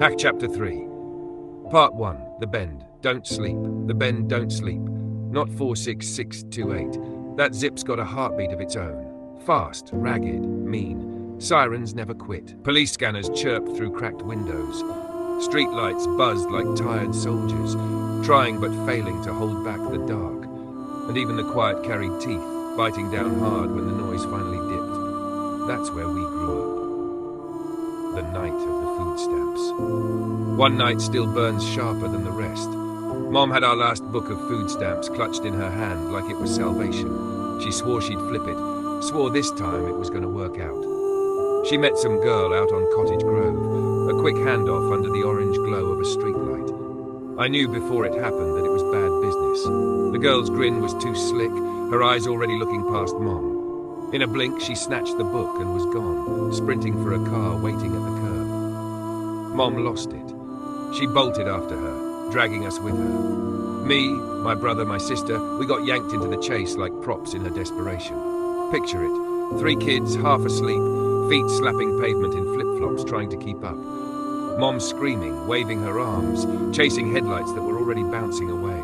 Hack Chapter 3. Part 1. The Bend. Don't sleep. The Bend, don't sleep. Not 46628. That zip's got a heartbeat of its own. Fast, ragged, mean. Sirens never quit. Police scanners chirped through cracked windows. Streetlights buzzed like tired soldiers, trying but failing to hold back the dark. And even the quiet carried teeth, biting down hard when the noise finally dipped. That's where we grew up. The night of the food stamps. One night still burns sharper than the rest. Mom had our last book of food stamps clutched in her hand like it was salvation. She swore she'd flip it, swore this time it was going to work out. She met some girl out on Cottage Grove, a quick handoff under the orange glow of a streetlight. I knew before it happened that it was bad business. The girl's grin was too slick, her eyes already looking past Mom. In a blink, she snatched the book and was gone, sprinting for a car waiting at the curb. Mom lost it. She bolted after her, dragging us with her. Me, my brother, my sister, we got yanked into the chase like props in her desperation. Picture it. 3 kids, half asleep, feet slapping pavement in flip-flops, trying to keep up. Mom screaming, waving her arms, chasing headlights that were already bouncing away.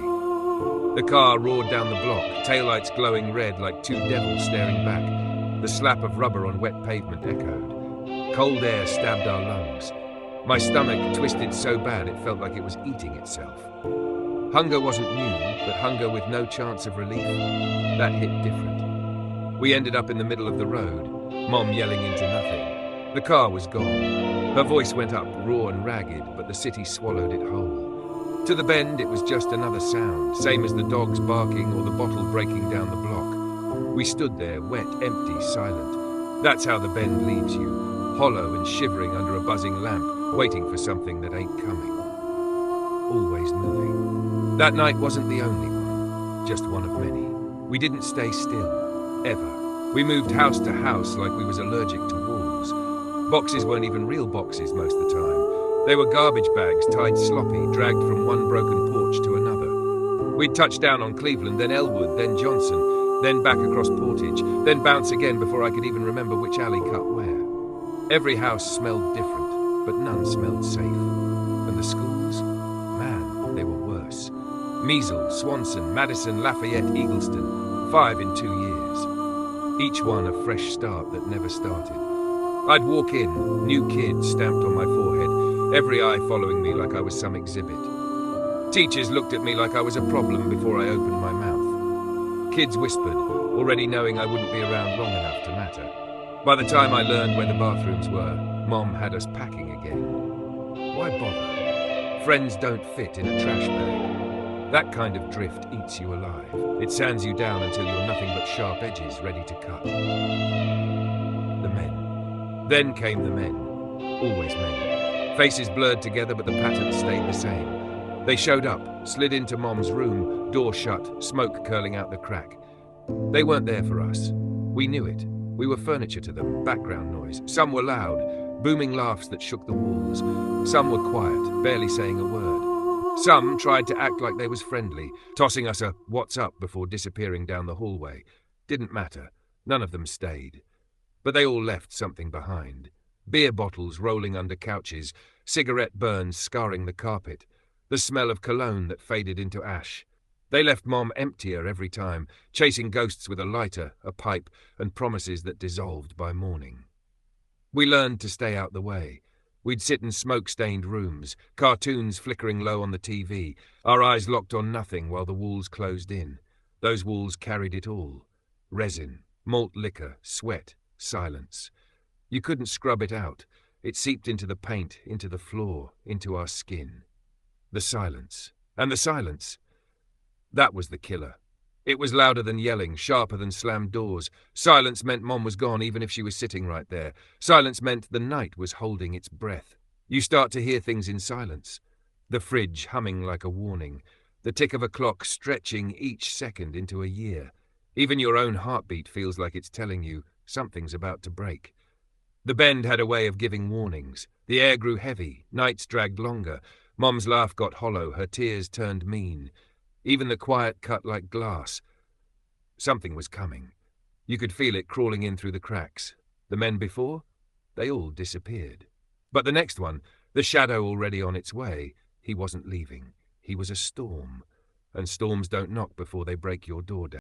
The car roared down the block, taillights glowing red like 2 devils staring back. The slap of rubber on wet pavement echoed. Cold air stabbed our lungs. My stomach twisted so bad it felt like it was eating itself. Hunger wasn't new, but hunger with no chance of relief, that hit different. We ended up in the middle of the road, Mom yelling into nothing. The car was gone. Her voice went up, raw and ragged, but the city swallowed it whole. To the Bend, it was just another sound, same as the dogs barking or the bottle breaking down the block. We stood there, wet, empty, silent. That's how the Bend leaves you, hollow and shivering under a buzzing lamp, waiting for something that ain't coming. Always moving. That night wasn't the only one, just one of many. We didn't stay still, ever. We moved house to house like we was allergic to walls. Boxes weren't even real boxes most of the time. They were garbage bags tied sloppy, dragged from one broken porch to another. We'd touch down on Cleveland, then Elwood, then Johnson, then back across Portage, then bounce again before I could even remember which alley cut where. Every house smelled different, but none smelled safe. And the schools? Man, they were worse. Measles, Swanson, Madison, Lafayette, Eagleston. 5 in 2 years. Each one a fresh start that never started. I'd walk in, new kid stamped on my forehead, every eye following me like I was some exhibit. Teachers looked at me like I was a problem before I opened my mouth. Kids whispered, already knowing I wouldn't be around long enough to matter. By the time I learned where the bathrooms were, Mom had us packing again. Why bother? Friends don't fit in a trash bag. That kind of drift eats you alive. It sands you down until you're nothing but sharp edges ready to cut. The men. Then came the men. Always men. Faces blurred together, but the patterns stayed the same. They showed up, slid into Mom's room, door shut, smoke curling out the crack. They weren't there for us. We knew it. We were furniture to them, background noise. Some were loud, booming laughs that shook the walls. Some were quiet, barely saying a word. Some tried to act like they was friendly, tossing us a "what's up" before disappearing down the hallway. Didn't matter. None of them stayed. But they all left something behind. Beer bottles rolling under couches, cigarette burns scarring the carpet, the smell of cologne that faded into ash. They left Mom emptier every time, chasing ghosts with a lighter, a pipe, and promises that dissolved by morning. We learned to stay out the way. We'd sit in smoke-stained rooms, cartoons flickering low on the TV, our eyes locked on nothing while the walls closed in. Those walls carried it all. Resin, malt liquor, sweat, silence. You couldn't scrub it out. It seeped into the paint, into the floor, into our skin. The silence. And the silence. That was the killer. It was louder than yelling, sharper than slammed doors. Silence meant Mom was gone even if she was sitting right there. Silence meant the night was holding its breath. You start to hear things in silence. The fridge humming like a warning. The tick of a clock stretching each second into a year. Even your own heartbeat feels like it's telling you something's about to break. The Bend had a way of giving warnings. The air grew heavy, nights dragged longer. Mom's laugh got hollow, her tears turned mean. Even the quiet cut like glass. Something was coming. You could feel it crawling in through the cracks. The men before? They all disappeared. But the next one, The shadow already on its way. He wasn't leaving. He was a storm. And storms don't knock before they break your door down.